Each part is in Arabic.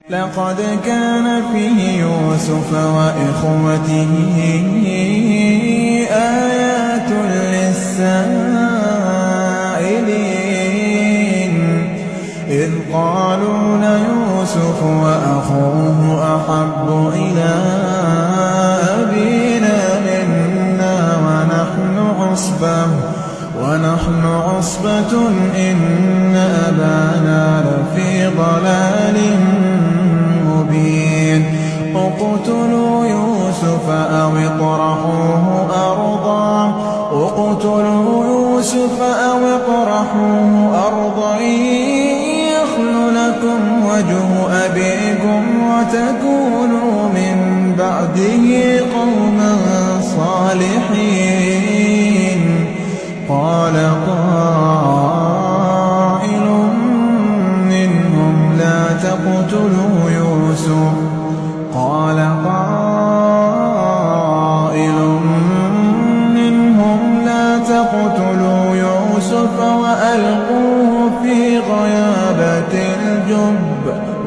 لقد كان في يوسف وإخوته آيات للسائلين إذ قالوا ليوسف وأخوه أحب إلى أبينا منا ونحن عصبة إن أبانا لفي ضلال مبين اقتلوا يوسف أو اطرحوه أرضا يخل لكم وجه أبيكم وتكونوا من بعده قوما صالحين قال قائل منهم لا تقتلوا يوسف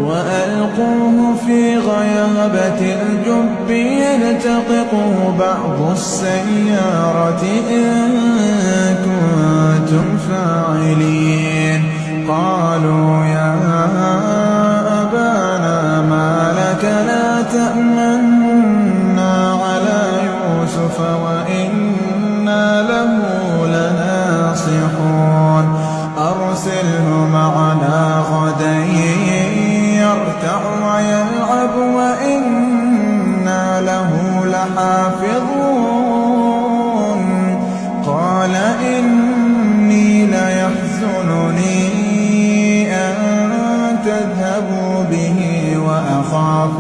وألقوه في غيابة الجب يلتقطه بعض السيارة إن كنتم فاعلين قالوا يا أبانا ما لك لا تأمنا على يوسف وإنا له لناصحون أرسله معنا غدا يرتع ويلعب وإنا له لحافظون قال إني ليحزنني أن تذهبوا به وأخاف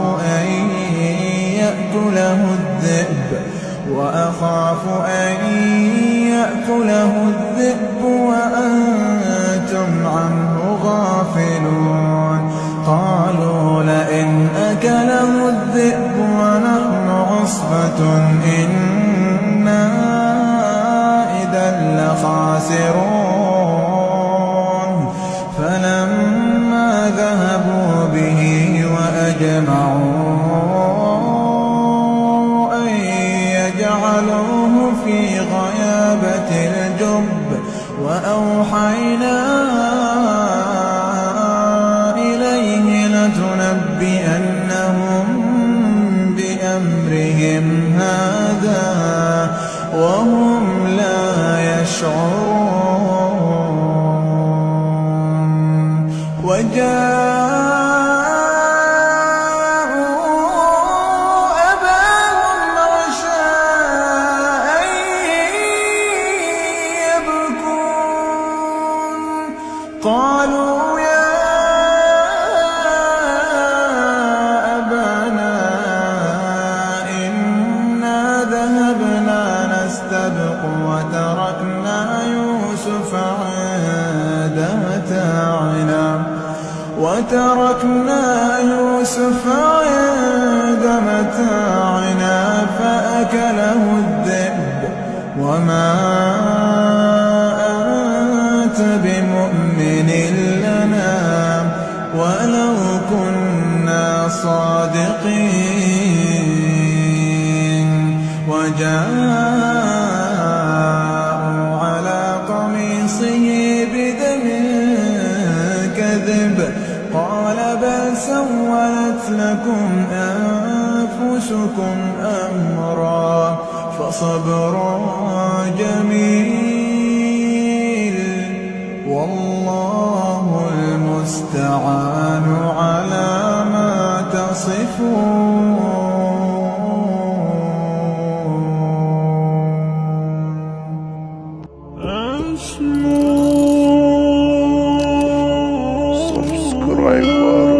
أن يأكله الذئب وأنتم عنه غافلون قالوا لئن أكله الذئب ونحن عصبة إنا إذا لخاسرون فلما ذهبوا به وأجمعوا أن يجعلوه في غيابة الجب وأوحينا إليه لتنبئنهم بأمرهم هذا وهم لا يشعرون قالوا يا أبانا إنا ذهبنا نستبق وتركنا يوسف عند متاعنا فأكله الذئب وما أنت بمؤمن لنا ولو كنا صادقين وجاءوا على قميصه بدم كذب قال بل سولت لكم أنفسكم أمرا فصبر جميل والله المستعان على ما تصفون. Subscribe